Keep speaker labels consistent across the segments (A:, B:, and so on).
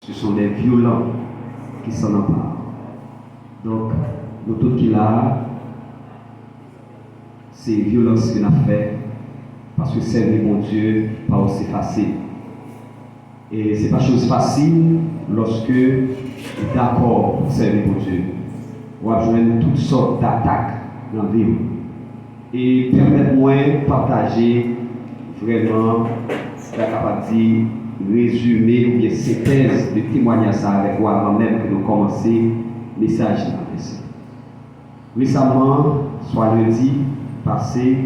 A: Ce sont les violents qui s'en emparent. Donc, nous tous qui là, c'est violence qu'on a fait parce que servir mon Dieu pas aussi facile. Et ce n'est pas chose facile lorsque tu es d'accord pour servir mon Dieu. On va jouer toutes sortes d'attaques dans la vie. Et permettez-moi de partager vraiment, je suis capable de dire, résumer ou bien synthèse de témoignage avec moi avant même que nous commencions le message. Récemment, soit lundi passé,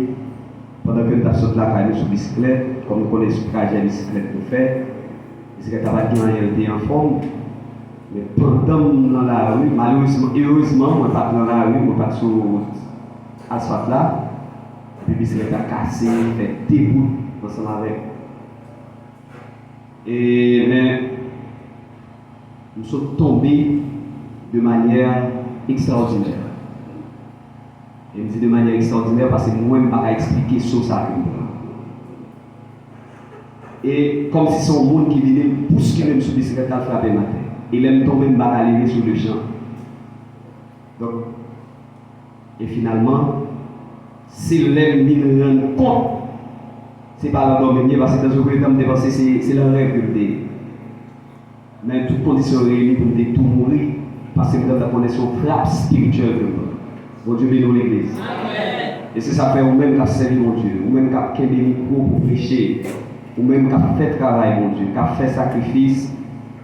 A: pendant que nous avons sauté la caille sur bicyclette, comme nous connaissons le trajet de bicyclette nous fait, la bicyclette n'a pas été en forme. Mais pendant dans la rue, malheureusement, heureusement, je ne suis pas dans la rue, je ne suis pas sur l'asphalte là. La bicyclette a cassé, fait débout ensemble avec. Mais nous sommes tombés de manière extraordinaire. Et je dis de manière extraordinaire parce que moi-même, je ne peux pas expliquer ce que ça arrive. Et comme si c'est un monde qui venait bousculer même sur la bicyclette à frapper ma tête. Il aime tomber, je ne peux pas aller sur le champ. Donc, et finalement, s'il aime me rendre compte, ce n'est pas l'endormir parce que dans ce que je dépenser, c'est le rêve que je dis. Mais toutes conditions réunies pour me tout mourir parce que nous avons une frappe spirituelle de moi. Bon Dieu bénit l'église. Et c'est ça fait ou même qui servi mon Dieu, ou même qui a des micros pour prêcher, ou même qui a fait travail mon Dieu, qui a fait sacrifice,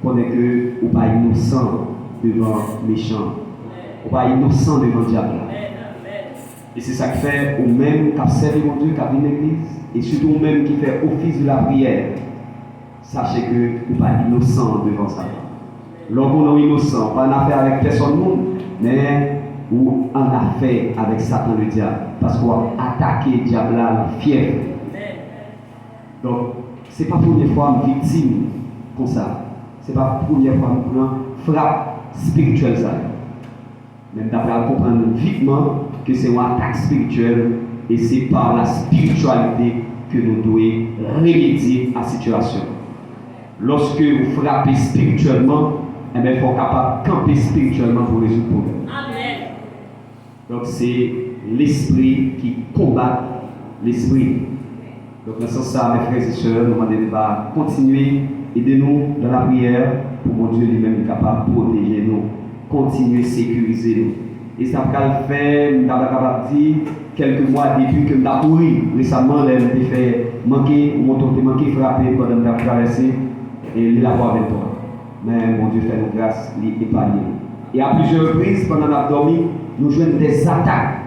A: qu'on est que ou pas innocent devant méchant, ou pas innocent devant le diable. Et c'est ça qui fait ou même qui a servi mon Dieu, qui a venu l'église, et surtout ou même qui fait office de la prière. Sachez que vous n'êtes pas innocent devant ça. Lorsqu'on est innocent, pas en affaire avec personne, mais ou en affaire avec Satan le diable. Parce qu'on va attaquer le diable là, fier. Donc, ce n'est pas la première fois que victime comme ça. Ce n'est pas la première fois que nous frappe spirituelle ça. Même d'après comprendre vitement que c'est une attaque spirituelle et c'est par la spiritualité que nous devons remédier à la situation. Lorsque vous frappez spirituellement, il faut être capable de camper spirituellement pour résoudre le problème. Amen. Donc c'est l'esprit qui combat l'esprit. Donc dans ce sens, mes frères et sœurs, nous demandons de continuer, aider-nous dans la prière pour mon Dieu lui-même est capable de protéger nous, continuer à sécuriser nous. Et ça va le faire, nous sommes capables de dire, quelques mois depuis que nous avons couru, récemment, nous avons fait manquer, ou nous avons manqué frapper pendant nous avons traversé. Et il l'a pas avec toi. Mais mon Dieu fait nos grâces, il épargne. Et à plusieurs reprises, pendant qu'on a dormi, nous jouons des attaques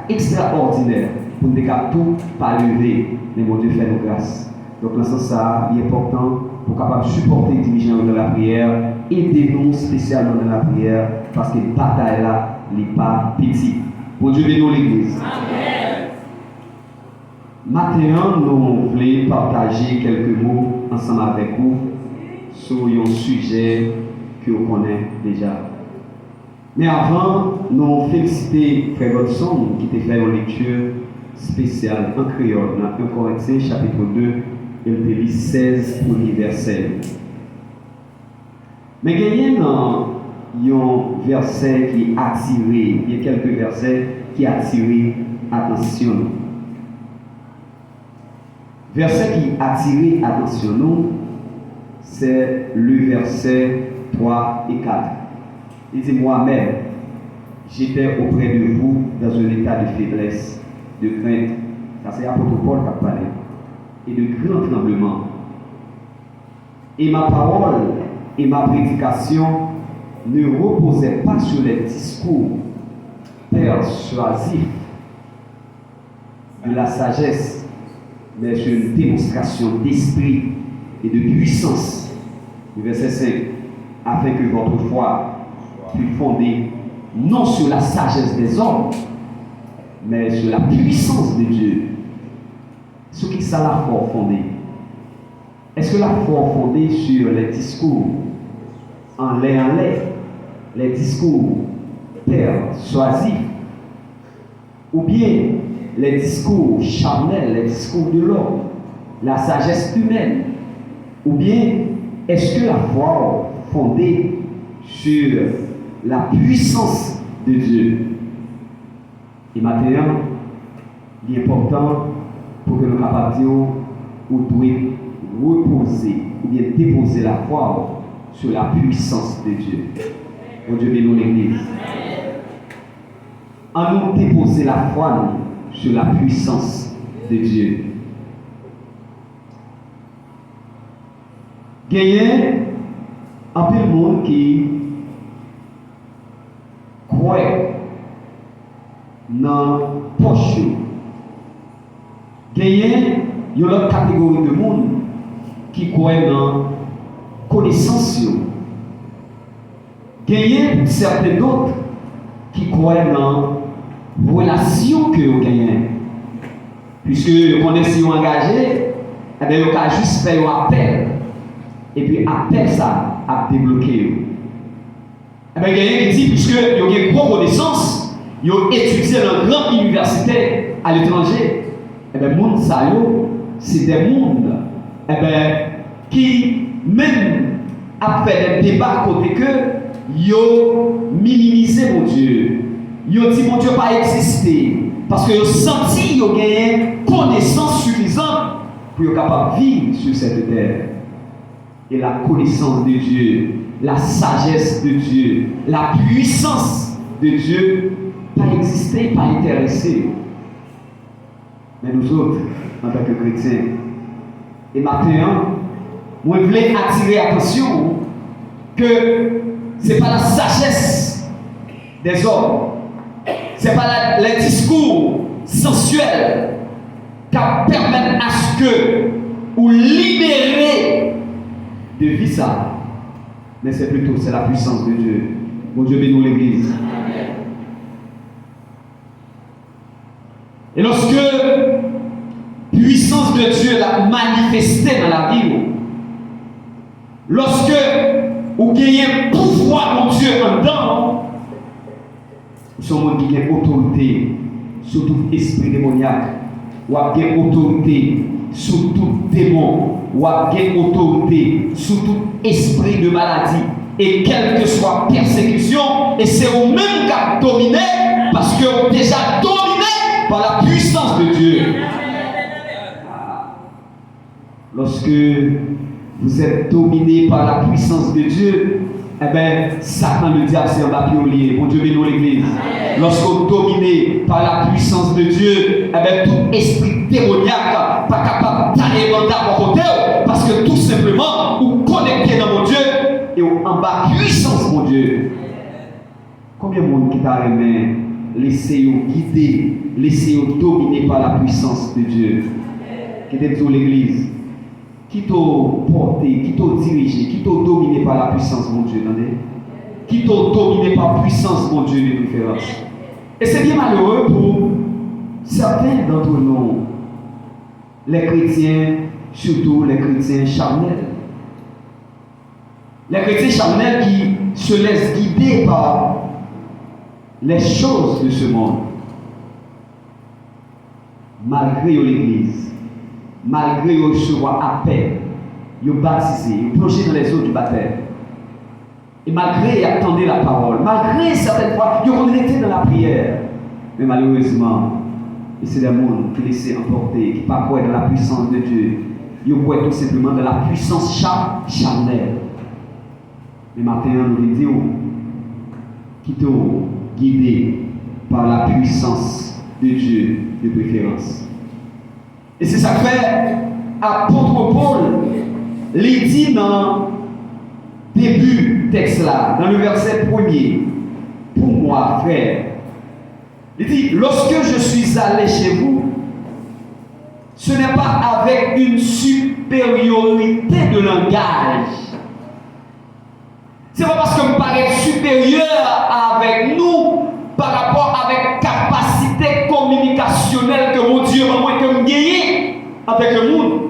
A: extraordinaires pour ne tout pas lever. Mais mon Dieu fait nos grâces. Donc, dans ce sens, ça, il est important pour capable supporter les dirigeants dans la prière, aider-nous spécialement dans la prière, parce que la bataille là, n'est pas petite. Mon Dieu bénit l'église. Amen. Maintenant, nous voulons partager quelques mots ensemble avec vous sur un sujet que vous connaissez déjà. Mais avant, nous féliciter Frère Godson qui t'a fait une lecture spéciale en créole dans 1 Corinthiens chapitre 2, et le lit 16 pour les versets. Mais il y a un verset qui a attiré, il y a quelques versets qui attirent attention. Verset qui a attiré attention nous, c'est le verset 3 et 4. Il dit moi-même, j'étais auprès de vous dans un état de faiblesse, de crainte, ça c'est l'apôtre Paul qui a parlé, et de grand tremblement. Et ma parole et ma prédication ne reposaient pas sur les discours persuasifs de la sagesse, mais sur une démonstration d'esprit et de puissance. Le verset 5, afin que votre foi fût fondée non sur la sagesse des hommes, mais sur la puissance de Dieu. Ce qui ça la foi fondée? Est-ce que la foi fondée sur les discours en l'air, les discours persuasifs, ou bien les discours charnels, les discours de l'homme, la sagesse humaine, ou bien est-ce que la foi fondée sur la puissance de Dieu? Et maintenant, il est important pour que nous capables de dire, ou devons reposer ou bien déposer la foi sur la puissance de Dieu. Mon Dieu bénisse l'Église. En nous déposer la foi sur la puissance de Dieu. Il y a un peu de monde qui croit dans la poche. Il y a une autre catégorie de monde qui croit dans la connaissance. Il y a certains d'autres qui croient dans la relation que vous gagnez. Puisque vous connaissez engagé, vous avez juste fait un appel. Et puis appel ça à débloquer. Et bien, il y a quelqu'un qui dit, puisque vous avez une grande connaissance, vous avez étudié dans une grande université à l'étranger, et bien, monde ça, c'est des mondes qui, même après des débats côté que, yo minimisé mon Dieu. Yo dit mon Dieu pas existé parce que yo senti yo gagné connaissance suffisante pour être capable de vivre sur cette terre. Et la connaissance de Dieu, la sagesse de Dieu, la puissance de Dieu pas existé, pas intéressé. Mais nous autres, en tant que chrétiens, et maintenant, moi je voulais attirer l'attention que ce n'est pas la sagesse des hommes, ce n'est pas les discours sensuels qui permettent à ce que vous libérez de vie ça, mais c'est plutôt la puissance de Dieu. Mon Dieu bénisse l'Église. Et lorsque la puissance de Dieu l'a manifestée dans la vie, lorsque vous gagnez le pouvoir de Dieu en dedans, vous sommes monde qui a autorité sur tout esprit démoniaque, ou avez autorité sur tout démon, ou avez autorité sur tout esprit de maladie, et quelle que soit persécution, et c'est vous-même qui avez dominé, parce que vous déjà dominé par la puissance de Dieu. Lorsque vous êtes dominé par la puissance de Dieu, eh bien, Satan, le diable, c'est un bapiolier. Mon Dieu bénisse l'Église. Lorsque vous êtes dominé par la puissance de Dieu, eh bien, tout esprit démoniaque pas capable d'aller dans ta côté, parce que tout simplement, vous connectez dans mon Dieu et vous en bas puissance, mon Dieu. Combien de monde qui t'a aimé, laissez-vous guider, laissez-vous dominer par la puissance de Dieu? Qui est dans l'Église? Qui t'a porté, qui t'a dirigé, qui t'a dominé par la puissance, mon Dieu, attendez? Qui t'a dominé par la puissance, mon Dieu, de préférence. Et c'est bien malheureux pour certains d'entre nous, les chrétiens, surtout les chrétiens charnels. Les chrétiens charnels qui se laissent guider par les choses de ce monde, malgré l'Église. Malgré qu'ils recevoir appel, ils sont baptisés, ils sont plongés dans les eaux du baptême. Et malgré qu'ils attendaient la parole, malgré certaines fois, ils ont été dans la prière. Mais malheureusement, c'est des gens qui laissent emporter, qui ne croient pas dans la puissance de Dieu. Ils croient tout simplement dans la puissance charnelle. Mais maintenant, nous disons qui sont guidés par la puissance de Dieu de préférence. Et c'est ça que fait apôtre Paul, il dit dans le début du texte là, dans le verset 1er, pour moi, frère, il dit, lorsque je suis allé chez vous, ce n'est pas avec une supériorité de langage. Ce n'est pas parce que je me paraît supérieur avec nous par rapport avec capacité communicationnelle que mon Dieu m'a que me gagner avec le monde.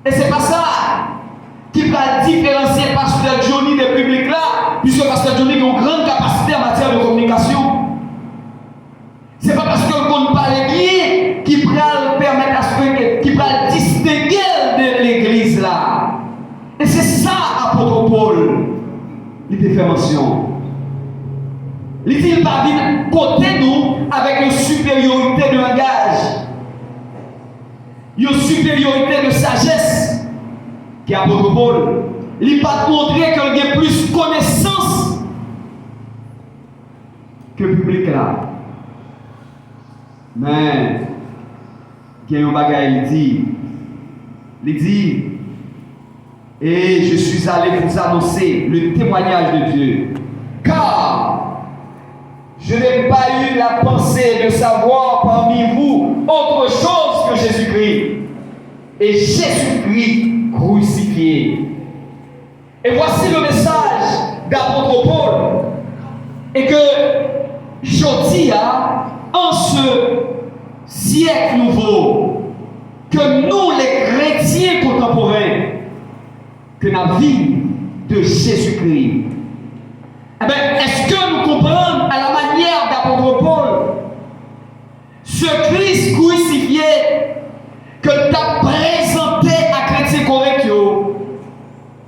A: Et c'est pas ça qui va différencier Pasteur Johnny des publics là, puisque Pasteur Johnny a une grande capacité en matière de communication. C'est pas parce qu'on parle bien qui va permettre à ce que qui va distinguer de l'église là. c'est ça, apôtre Paul, il te fait mention. Il dit, il va venir côté nous avec une supériorité de langage, une supériorité de sagesse, qui est apôtre Paul. Il va te montrer qu'il y a plus connaissance que le public là. Mais, il y a un bagage, il dit, et je suis allé vous annoncer le témoignage de Dieu, car je n'ai pas eu la pensée de savoir parmi vous autre chose que Jésus-Christ, et Jésus-Christ crucifié. Et voici le message d'apôtre Paul, et que je dis en ce siècle nouveau, que nous les chrétiens contemporains, que la vie de Jésus-Christ, eh bien, est-ce que nous comprenons à la manière d'apôtre Paul ce Christ crucifié que tu as présenté à chrétiens corrects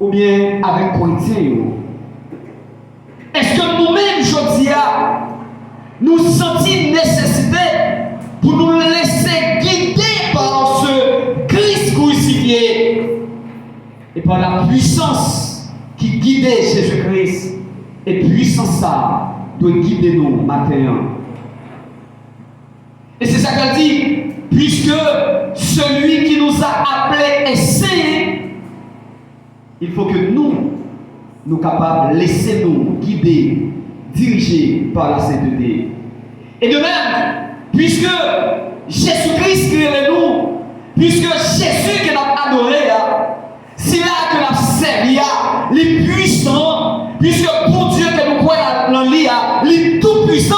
A: ou bien avec chrétiens? Est-ce que nous-mêmes, je dis, nous sentons nécessité pour nous laisser guider par ce Christ crucifié et par la puissance qui guidait Jésus-Christ, et puissance ça doit guider nous matin. Et c'est ça qu'elle dit, puisque celui qui nous a appelés est saint, il faut que nous capables de laisser nous guider, diriger par la sainteté. Et de même, puisque Jésus-Christ qui est nous, puisque Jésus que nous avons adoré, c'est là que nous avons servi, les puissants, puisque pour Dieu que nous croyons dans lui, les tout puissants.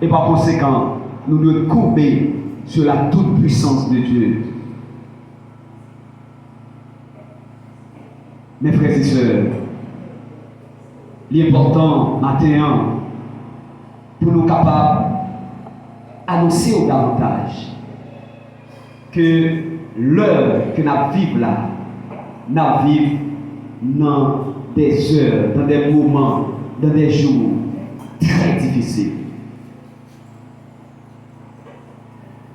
A: Et par conséquent, nous devons courber sur la toute puissance de Dieu. Mes frères et sœurs, l'important matin, pour nous capables d'annoncer au davantage que l'heure que nous vivons là, nous vivons dans des heures, dans des moments, dans des jours très difficiles.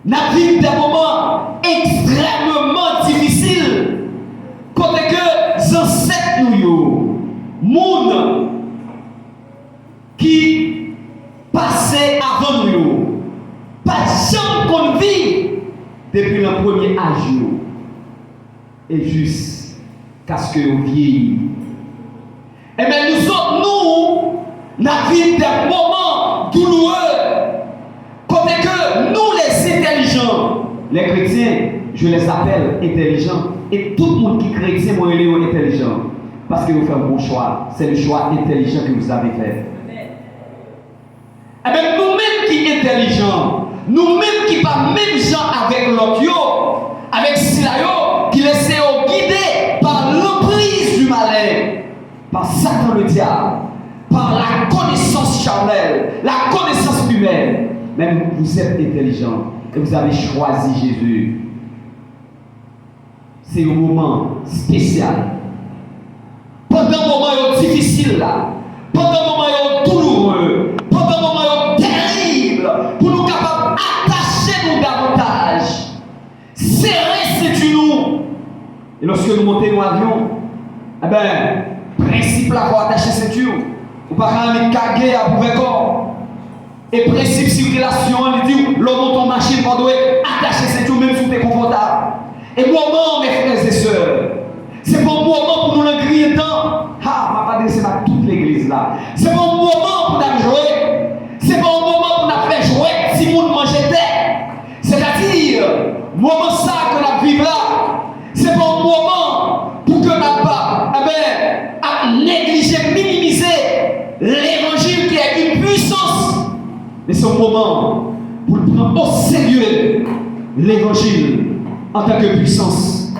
A: Nous vivons des moments extrêmement difficiles. Quand que ancêtres nous, monde qui passaient avant nous, pas de gens qu'on vit depuis le premier âge, et jusqu'à ce que nous vieillissions. Et bien nous autres, nous vivons des moments douloureux, quand que nous les intelligents, les chrétiens, je les appelle intelligents, et tout le monde qui est chrétien, moi, il est intelligent. Parce que vous faites un bon choix. C'est le choix intelligent que vous avez fait. Et bien, nous-mêmes qui sommes intelligents, nous-mêmes qui ne pas même gens avec l'autre, avec Silayo, qui laissons guider par l'emprise du malin, par Satan le diable, par la connaissance charnelle, la connaissance humaine. Même vous êtes intelligents et vous avez choisi Jésus. C'est un moment spécial. Pendant un moment difficile là, pendant un moment douloureux, pendant un moment terrible, pour nous capables d'attacher nous davantage, serrer c'est nous. Et lorsque nous montons dans l'avion, eh bien, principe là pour attacher ceinture, ou pas quand même caguer à pouvoir corps. Et principe circulation, il dit, l'homme monte en machine pour attacher ceinture même si tu es confortable. Et moment, mes frères et sœurs, c'est pour un moment pour nous le griller dedans. Ah, ma c'est à toute l'église là. C'est pour un moment pour nous jouer. C'est pour un moment pour nous faire jouer si nous mangeons terre. C'est-à-dire, moment ça que nous vivons là, c'est pour un moment pour que nous pas négliger, minimiser l'évangile qui est une puissance. Mais c'est un moment pour prendre au sérieux l'évangile en tant que puissance.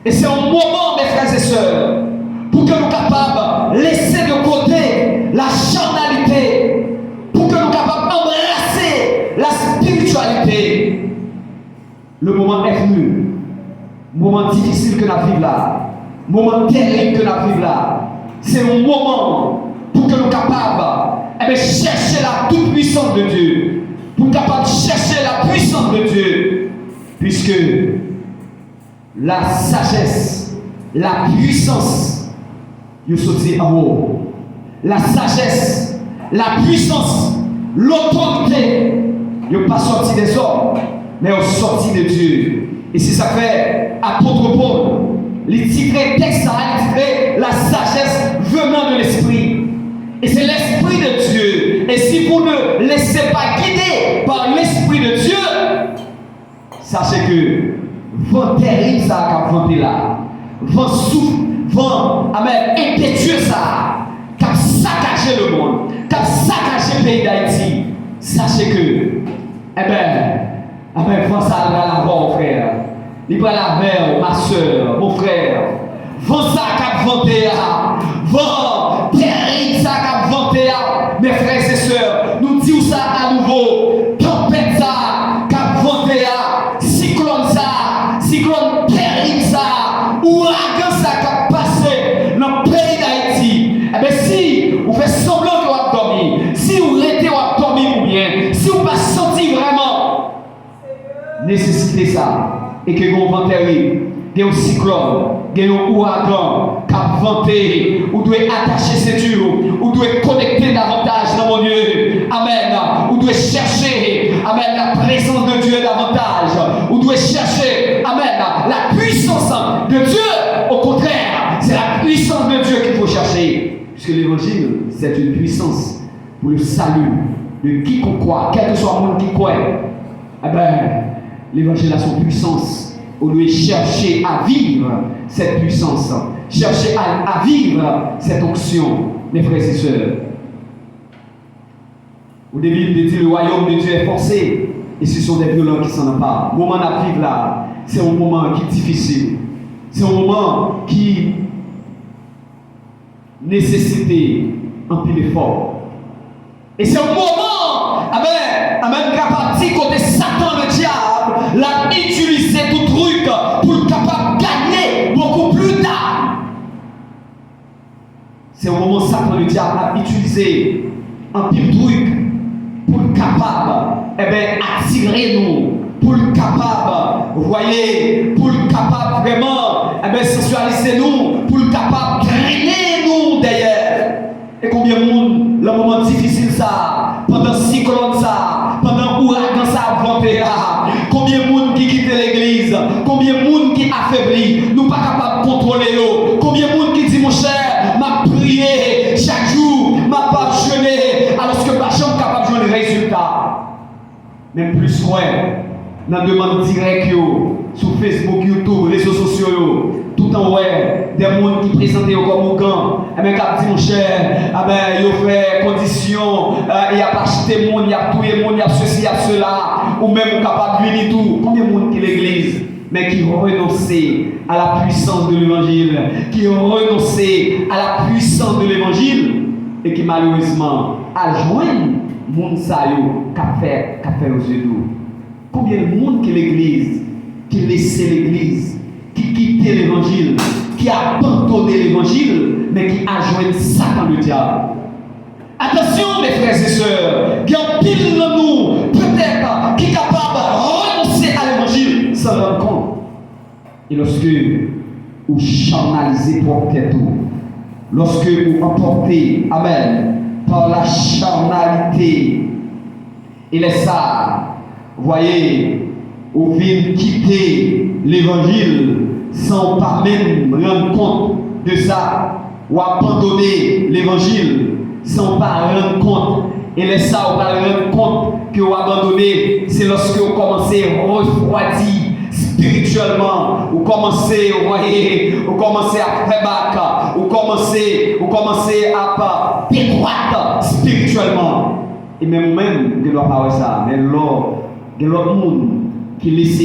A: Et c'est un moment, mes frères et sœurs, pour que nous capables de laisser de côté la charnalité, pour que nous capables d'embrasser la spiritualité. Le moment est venu, moment difficile que nous vivons là. moment terrible que nous vivons là, c'est un moment pour que nous soyons capables de chercher la toute-puissance de Dieu, pour nous capables de chercher la puissance de Dieu, puisque la sagesse, la puissance, ils sont sortis en haut. La sagesse, la puissance, l'autorité, ils ne sont pas sortis des hommes, mais ils sont sortis de Dieu. Et c'est ça que fait apôtre Paul. Les titrés texte, il titré la sagesse venant de l'esprit. Et c'est l'esprit de Dieu. Et si vous ne laissez pas guider par l'esprit de Dieu, sachez que vent terrible ça a vanté là. Vent souffle, vent impétueux ça, qui a saccagé le monde, qui a saccagé le pays d'Haïti. Sachez que, vent ça va la voir, mon frère. Il va la voir, ma soeur, mon frère. Vent ça qui a vanté là. Vent terrible ça qui a vanté là. Mes frères et sœurs, nous disons ça à nouveau. Tempête ça qui a vanté là. Cyclone terrible ça, ouragan ça qui a passé dans le pays d'Haïti. Eh bien, si vous faites semblant que vous avez dormi, si vous restez ou dormi ou bien, si vous ne pas senti vraiment nécessité ça, et que vous vent terrible, il y a un cyclone, il y a un ouragan qui a vanté, vous devez attacher ces durs, vous devez connecter davantage dans mon Dieu. Amen. Vous devez chercher, amen, la présence de Dieu davantage. Vous devez chercher, amen, la puissance de Dieu. Au contraire, c'est la puissance de Dieu qu'il faut chercher. Puisque l'évangile, c'est une puissance pour le salut de quiconque croit, quel que soit le monde qui croit. Eh bien, l'évangile a son puissance. Vous devez chercher à vivre cette puissance, chercher à vivre cette onction, mes frères et sœurs. Au début, il dit le royaume de Dieu est forcé, et ce sont des violents qui s'en emparent. Le moment à vivre là, c'est un moment qui est difficile. C'est un moment qui nécessite un peu d'effort. Et c'est un moment, capable de côté Satan, le diable, l'a utilisé tout truc pour capable de gagner beaucoup plus tard. C'est un moment Satan, le diable, a utilisé un petit truc pour capable, attirer nous, pour capable, vous voyez, pour capable vraiment, sensualiser nous, pour capable drainer nous derrière. Et combien de monde, le moment difficile ça, pendant cyclone ça, pendant ouragan ça a vanté là, combien de monde qui quitte l'église, combien de monde qui affaiblit, nous pas capables de contrôler eux, combien de monde qui dit mon cher, m'a prié chaque jour, m'a pas jeûné, alors que ma chambre capable de jouer le résultat. Même plus loin, dans la demande directe sur Facebook, YouTube, réseaux sociaux, tout en haut, des gens qui présentent comme Ougan, qui dit mon cher, ils ont fait condition, il y a pas acheté monde, il y a tout le monde, il y a ceci, il y a cela, ou même capable de venir tout. Combien de monde qui l'église, mais qui ont renoncé à la puissance de l'évangile, qui ont renoncé à la puissance de l'évangile, et qui malheureusement a joint monde ça qu'a fait aux yeux d'eau. Combien de monde qui l'église, qui laissait l'église, qui quittait l'évangile, qui a abandonné l'évangile, mais qui a joint Satan le diable. Attention mes frères et sœurs, il y a pile de nous, peut-être, qui est capable de renoncer à l'évangile sans rendre compte. Et lorsque vous charnalisez pour tête, lorsque vous emportez, amen, par la charnalité, et les ça, vous voyez, vous venez quitter l'évangile sans pas même rendre compte de ça, ou abandonner l'évangile sans pas rendre compte. Et les ça, vous pas rendre compte que vous abandonnez, c'est lorsque vous commencez à refroidir spirituellement, vous commencez, vous voyez, vous commencez à faire bac, vous commencez à décroître spirituellement. Et même, je ne dois pas voir ça, mais l'autre, il y a l'autre monde qui laisse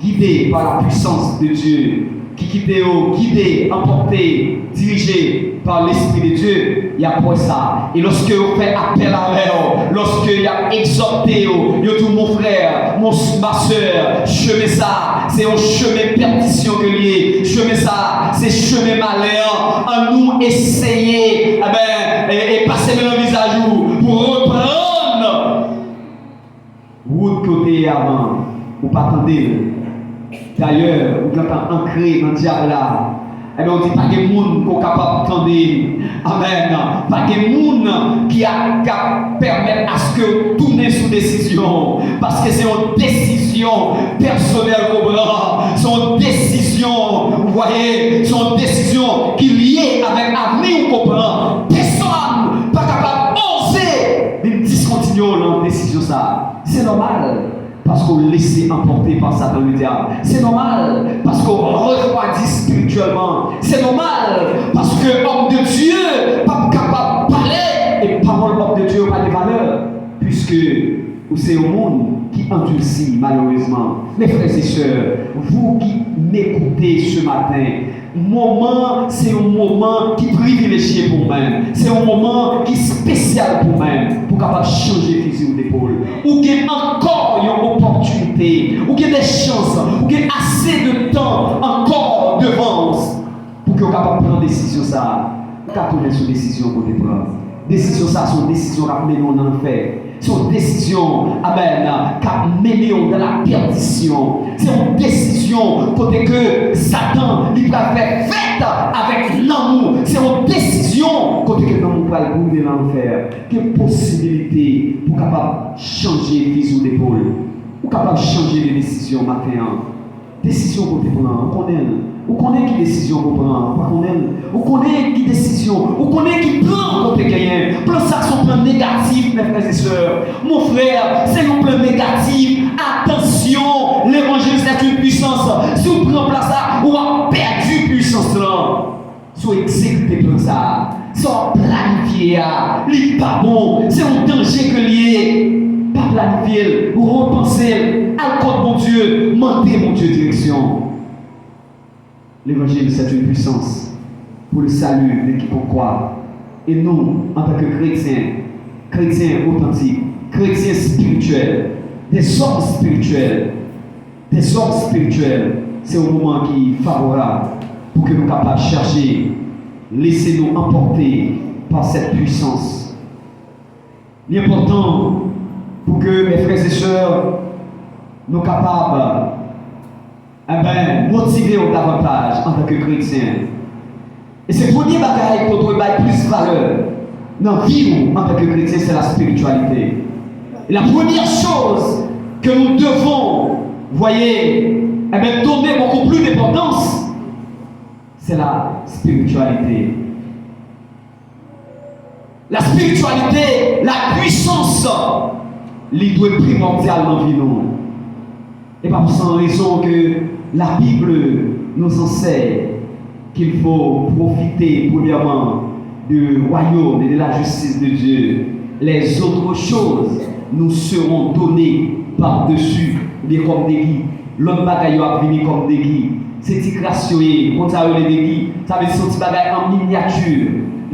A: guider par la puissance de Dieu, qui quitte, guidé, emporté, dirigé par l'Esprit de Dieu, il y a pour ça. Et lorsque vous faites appel à eux, lorsque il y a exhorté, il y a tout mon frère, ma soeur, chemin ça, c'est un chemin perdition que lié. Chemin ça, c'est chemin malheur. En nous essayer, et passer le visage pour reprendre. Route côté avant, ou pas attendez. D'ailleurs, vous êtes ancré dans le diable là. Eh bien, on dit pas que les gens sont capables d'entendre. Amen. Pas que les gens qui permettent à ce que tourner sous décision. Parce que c'est une décision personnelle qu'on prend. C'est une décision, vous voyez, c'est une décision qui est liée avec l'avenir qu'on prend. Personne n'est pas capable d'oser de discontinuer la décision ça. C'est normal. Parce qu'on laisse emporter par Satan le diable. C'est normal. Parce qu'on refroidit spirituellement. C'est normal. Parce que l'homme de Dieu n'est pas capable de parler. Et parole l'homme de Dieu n'a pas de valeur. Puisque c'est au monde qui endurcit malheureusement. Mes frères et sœurs, vous qui m'écoutez ce matin, c'est un moment qui est privilégié pour moi-même. C'est un moment qui est spécial pour moi-même. Pour capable changer fusil d'épaule. Ou qu'il y a encore une opportunité. Ou qu'il y a des chances. Ou qu'il y a assez de temps encore devant. Pour que vous capable de prendre une décision ça. Vous capable sur décision pour te prendre. Décision ça, c'est une décision qui mène dans l'enfer. C'est une décision, amen, qui mène dans la perdition. C'est une décision côté que Satan lui va faire fête avec l'amour. C'est une décision côté que l'amour va le brûler dans l'enfer. Quelle possibilité pour capable changer fusil d'épaule, ou capable changer les décisions matin. Décision qu'on prend, on connaît. Ou connaît qui décision qu'on prend, pas qu'on aime. Ou connaît qui décision, ou connaît qui plan contre quelqu'un. Plan ça, c'est un plan négatif, mes frères et sœurs. Mon frère, c'est un plan négatif. Attention, l'évangile c'est une puissance. Si vous prenez place ça, vous avez perdu puissance là. Soit exécuté plan ça, soit planifié, il n'est pas bon, c'est un danger que lié. Pas planifier, ou repenser, à contre mon Dieu, mentez mon Dieu direction. L'évangile, c'est une puissance pour le salut de qui pour croire. Et nous, en tant que chrétiens authentiques, chrétiens spirituels, des hommes spirituels, c'est un moment qui est favorable pour que nous soyons capables de chercher, laissez-nous emporter par cette puissance. L'important pour que mes frères et sœurs nous soient capables motiver davantage en tant que chrétiens. Et c'est le premier bagage qu'on doit donner plus valeur dans la vie en tant que chrétien, c'est la spiritualité. Et la première chose que nous devons, voyez, donner beaucoup plus d'importance, c'est la spiritualité. La spiritualité, la puissance, il doit être primordial dans la vie. Et pas sans raison que la Bible nous enseigne qu'il faut profiter premièrement du royaume et de la justice de Dieu. Les autres choses nous seront données par-dessus les comme des guides. L'autre bagaille va venir comme des guides. C'est ticrationné, comme ça les guides. Ça veut dire que c'est bagaille en miniature.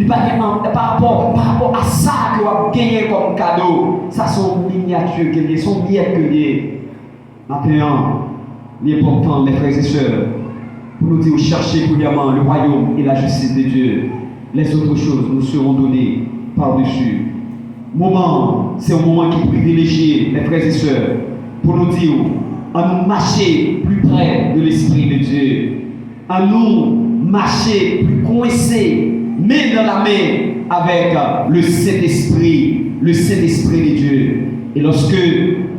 A: Par rapport à ça que vous avez gagné comme cadeau, ça sont miniatures, ce sont miettes que liées. Maintenant, l'important, mes frères et sœurs, pour nous dire chercher premièrement le royaume et la justice de Dieu. Les autres choses nous seront données par-dessus. C'est un moment qui est privilégié, mes frères et sœurs, pour nous dire, à nous marcher plus près de l'Esprit de Dieu, à nous marcher plus coincés, main dans la main avec le Saint-Esprit de Dieu. Et lorsque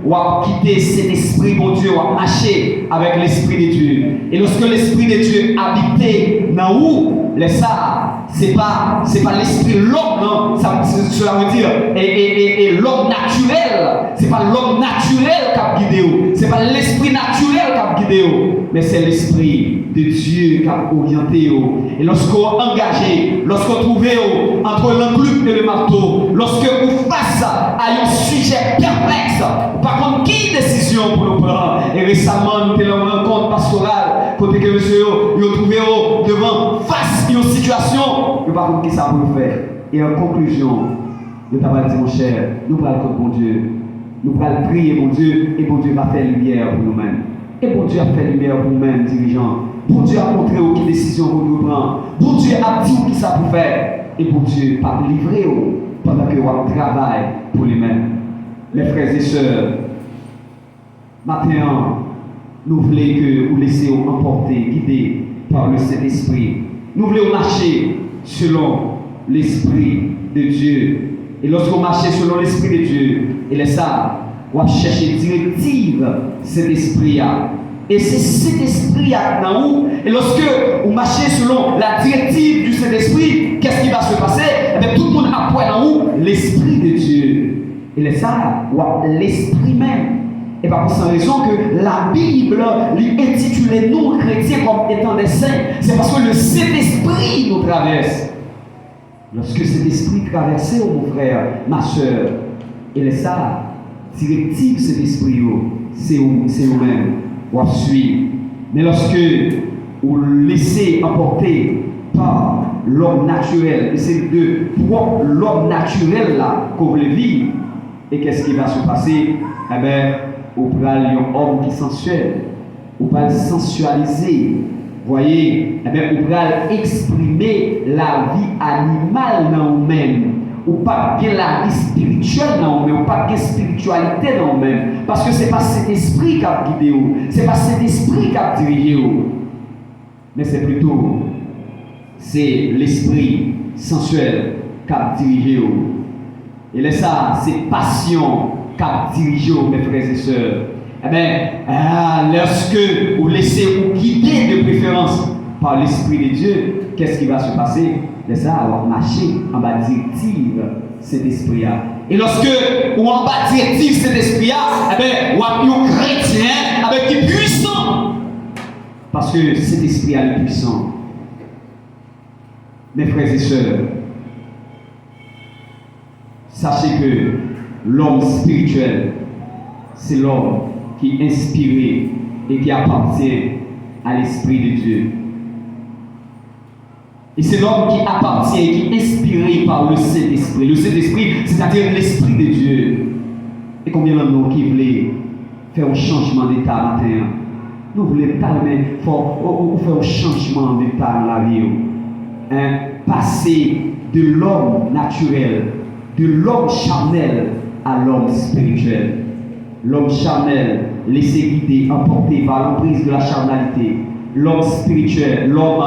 A: vous quittez cet esprit, mon Dieu, vous marchez avec l'Esprit de Dieu. Et lorsque l'Esprit de Dieu habite dans vous, c'est pas l'esprit l'homme, non? Cela veut dire, et l'homme naturel, c'est pas l'homme naturel qui a guidé, c'est pas l'esprit naturel qui a guidé, mais c'est l'Esprit de Dieu qui a orienté. Et lorsque vous engagez, lorsque vous trouvez entre l'enclume et le marteau, lorsque vous face à un sujet perplexe, par contre, qui décision pour nous prendre? Et récemment, nous avons une rencontre pastorale, côté côté que monsieur, vous trouvez devant face à une situation, vous ne pas qui ça pour faire. Et en conclusion, nous t'avons dit, mon cher, nous parlons contre mon Dieu. Nous allons prier, mon Dieu, et mon Dieu va faire lumière pour nous-mêmes. Et mon Dieu a fait lumière pour nous-mêmes, dirigeants. Bon Dieu a montré quelle décision vous devez prendre. Bon Dieu a dit qui ça pour faire. Et bon Dieu pas livrer pendant que vous travaillez pour lui-même. Mes frères et sœurs, maintenant, nous voulons que vous laissez emporter, guider par le Saint-Esprit. Nous voulons marcher selon l'Esprit de Dieu. Et lorsqu'on marche selon l'Esprit de Dieu, il est ça, on va chercher directive cet esprit-là. Et c'est cet esprit-là dans nous. Et lorsque vous marchez selon la directive du Saint-Esprit, qu'est-ce qui va se passer? Eh bien, tout le monde apprend dans nous l'Esprit de Dieu. Et c'est ça, l'Esprit même. Et pas pour cette raison que la Bible lui intitule nous chrétiens comme étant des saints. C'est parce que le Saint-Esprit nous traverse. Lorsque cet esprit traverse, mon frère, ma soeur, il est ça, directive cet esprit, c'est vous-même, vous suivez. Mais lorsque vous laissez emporter par l'homme naturel, et c'est de l'homme naturel là qu'on veut vivre, et qu'est-ce qui va se passer? Eh bien, vous prenez un homme qui est sensuel, vous pouvez sensualiser. Voyez, eh bien, vous pouvez exprimer la vie animale dans vous-même. Ou pas bien la vie spirituelle dans vous-même, ou pas bien spiritualité dans vous-même. Parce que ce n'est pas cet esprit qui a guidé vous, ce n'est pas cet esprit qui a dirigé vous. Mais c'est plutôt l'esprit sensuel qui a dirigé vous. Et là, ça, c'est passion qui a dirigé vous, mes frères et sœurs. Eh bien, lorsque vous laissez vous guider de préférence par l'Esprit de Dieu, qu'est-ce qui va se passer? C'est ça, on va marcher en bas directive cet esprit-là. Et lorsque vous en bas directive cet esprit-là, eh bien, vous avez un chrétien avec qui est puissant. Parce que cet esprit-là est puissant. Mes frères et sœurs, sachez que l'homme spirituel, c'est l'homme qui est inspiré et qui appartient à l'Esprit de Dieu. Et c'est l'homme qui appartient et qui est inspiré par le Saint-Esprit. Le Saint-Esprit, c'est-à-dire l'Esprit de Dieu. Et combien de nous qui voulaient faire un changement d'état matin? Nous voulons faire un changement d'état dans la vie. Passer de l'homme naturel, de l'homme charnel à l'homme spirituel. L'homme charnel, laissé guider, emporté par l'emprise de la charnalité. L'homme spirituel, l'homme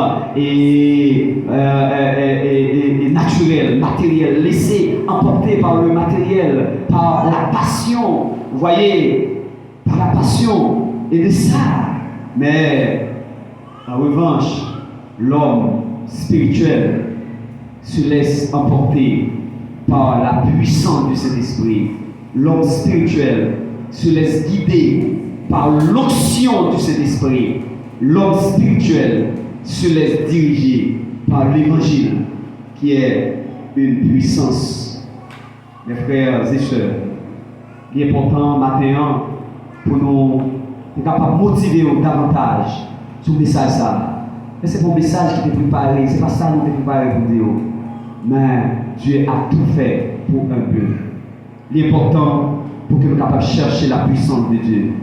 A: naturel, matériel, laissé emporter par le matériel, par la passion. Vous voyez, par la passion et de ça. Mais en revanche, l'homme spirituel se laisse emporter par la puissance de cet esprit. L'homme spirituel se laisse guider par l'onction de cet esprit. L'homme spirituel se laisse diriger par l'évangile qui est une puissance. Mes frères et sœurs, il est important maintenant pour nous être capables de motiver davantage sur le message ça. Mais c'est mon message qui est préparé, c'est pas ça que nous avons préparé pour dire. Mais Dieu a tout fait pour un peuple. L'important pour que nous soyons capables de chercher la puissance de Dieu.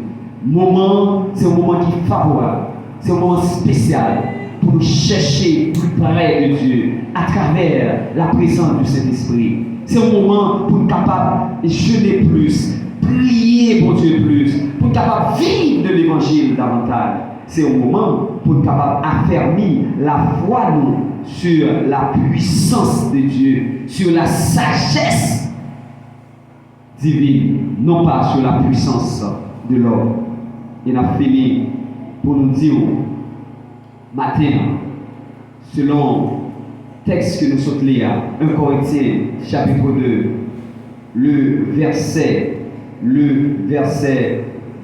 A: C'est un moment qui est favorable. C'est un moment spécial pour nous chercher plus près de Dieu à travers la présence du Saint-Esprit. C'est un moment pour nous capables de jeûner plus, prier pour Dieu plus, pour nous capables de vivre de l'évangile davantage. C'est un moment pour nous capables d'affermir la foi nous sur la puissance de Dieu, sur la sagesse divine, non pas sur la puissance de l'homme. Il a fini pour nous dire matin, selon le texte que nous sommes lire, 1 Corinthiens chapitre 2, le verset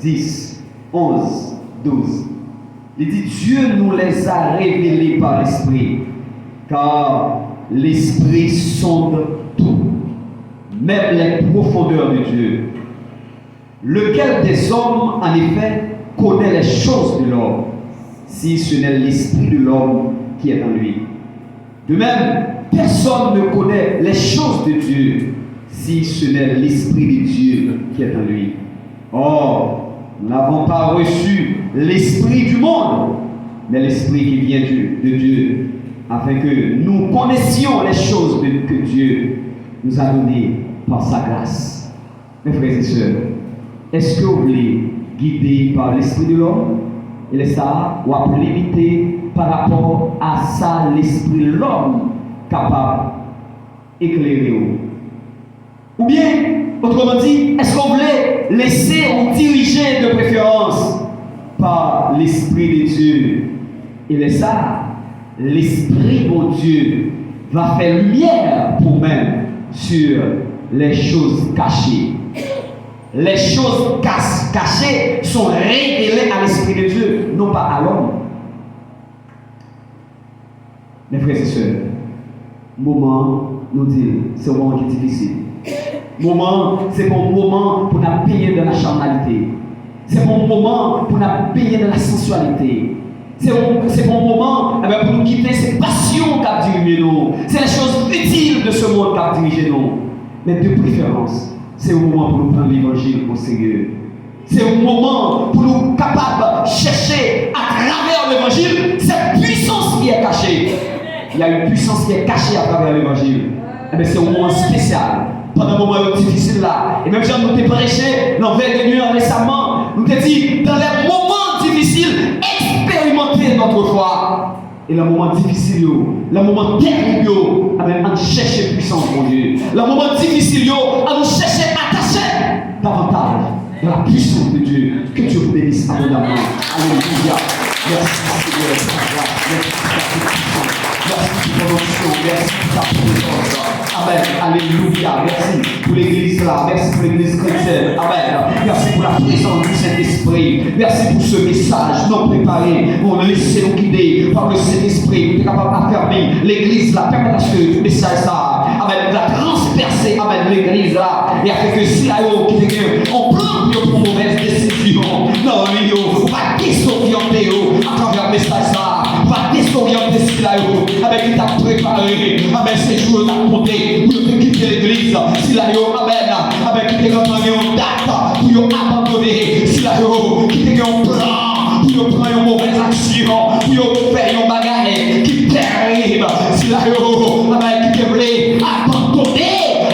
A: 10, 11, 12. Il dit Dieu nous les a révélés par l'Esprit, car l'Esprit sonde tout, même les profondeurs de Dieu. Lequel des hommes, en effet, connaît les choses de l'homme, si ce n'est l'esprit de l'homme qui est en lui. De même, personne ne connaît les choses de Dieu si ce n'est l'esprit de Dieu qui est en lui. Or, nous n'avons pas reçu l'esprit du monde, mais l'esprit qui vient de Dieu, afin que nous connaissions les choses que Dieu nous a données par sa grâce. Mes frères et sœurs, est-ce que vous voulez guider par l'esprit de l'homme? Il est ça, ou à limiter par rapport à ça l'esprit de l'homme capable d'éclairer. Ou bien, autrement dit, est-ce qu'on voulait laisser ou diriger de préférence par l'esprit de Dieu? Il est ça, l'esprit de Dieu va faire lumière pour même sur les choses cachées. Les choses cachées sont révélées à l'esprit de Dieu, non pas à l'homme. Mes frères et sœurs, moment, nous disons, c'est un moment qui est difficile. Moment, c'est un moment pour nous payer de la charnalité. C'est un moment pour nous payer de la sensualité. C'est un moment pour nous quitter ces passions qui dirigent nous. C'est les choses utiles de ce monde qui dirigent nous. Mais de préférence, c'est un moment pour nous prendre l'évangile au sérieux. C'est un moment pour nous capables de chercher à travers l'évangile cette puissance qui est cachée. Il y a une puissance qui est cachée à travers l'évangile. Et c'est un moment spécial. Pendant un moment difficile là. Et même si nous t'ai prêché dans 21 heures récemment, nous t'ai dit dans les moments difficiles, expérimentez notre foi. Et le moment difficile, le moment terrible, on cherche puissance, mon Dieu. Le moment difficile, on nous cherche attacher davantage de la puissance de Dieu. Que Dieu vous bénisse abondamment. Alléluia. Merci Seigneur pour ta grâce. Merci pour ta puissance. Merci pour ta présence. Amen. Alléluia. Merci pour l'église là. Merci pour l'église chrétienne. Amen. Merci pour la présence du Saint-Esprit. Merci pour ce message non préparé. On laisse nous guider par le Saint-Esprit. Nous sommes capables d'affermir l'église là. Permettez à ce que le message ça. Amen. La transpercer. Amen. L'église là. Et afin que si là, on prend pour mauvaise décision. Non, on va désorienter à travers le message ça. On va désorienter si là, avec qui t'a préparé. Amen. Ces jours t'a compté. Pour quitter l'église. Si là, amen. Avec qui t'es rentré en date. Pour abandonner. Si là, qui t'es en plan. Pour prendre une mauvaise action. Pour faire une bagarre qui est terrible. Si là, amen. Qui te voulait abandonner.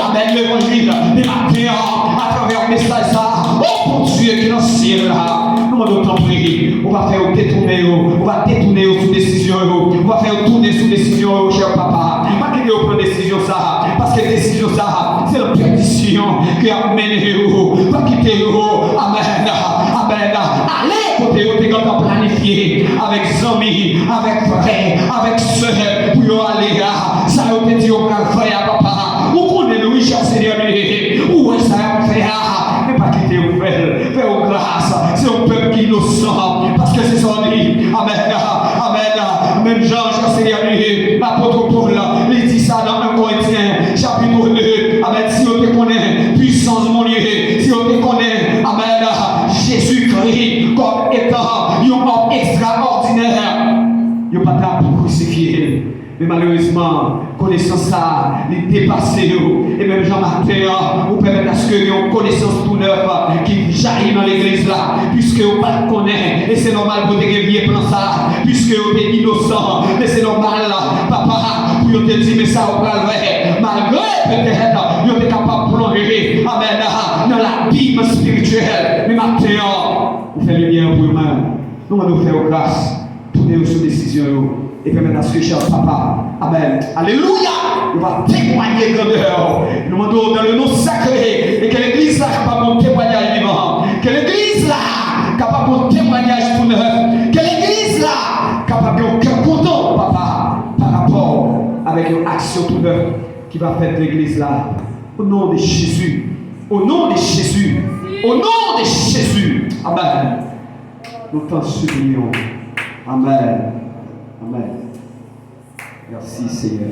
A: Amen. L'évangile. Les matins. À travers le message ça. Oh mon Dieu qui est dans le ciel là. Nous allons t'en prier. On va faire détourner. On va détourner sous décision. On va faire tourner sous décision, cher papa. Pas qu'il y ait aucune décision ça. Parce que décision ça, c'est la perdition qui a mené. Pas quitter. Amen. Amen. Allez côté où tu es planifié. Avec amis, avec frères, avec soeurs. Pour aller là. Ça vous dit au grand frère papa. Où connaît Louis cher Seigneur. Où est-ce que ça va faire? Mais pas quitter au frère. Fais grâce. C'est un peuple qui est innocent. Parce que c'est son dit. Amen. Amen. Même Jean, Seigneur, l'apôtre Paul, il dit ça dans 1 Corinthiens, chapitre 2. Amen. Si on te connaît, puissance mon Dieu. Si on te connaît, amen. Jésus-Christ comme étant un homme extraordinaire. Il n'y a pas de pour crucifier. Mais malheureusement, connaissance ça, il dépasse. Et même Jean-Martin, vous permettez à ce qu'il y ait une connaissance tout neuve qui jaillit dans l'église là, puisque vous ne le connaissez. Et c'est normal que vous ayez plan ça, puisque vous êtes innocent. Mais c'est normal, papa, pour te dire, mais ça, vous va le faire. Malgré peut-être, vous êtes capable de plonger, amen, dans l'abîme spirituel. Mais maintenant, vous faites le bien pour vous-même. Nous allons faire grâce, tourner sur décision. Et permettre à ce que cher papa, amen, alléluia, il va témoigner grandeur. Nous demandons dans le nom sacré, et que l'église là capable de témoignage vivant, que l'église là capable de témoignage tout neuf, que l'église là capable de cœur content, papa, par rapport avec une action tout neuve qui va faire de l'église là, au nom de Jésus, au nom de Jésus, au nom de Jésus, amen. Nous t'en supplions, amen. Amen. Merci Seigneur.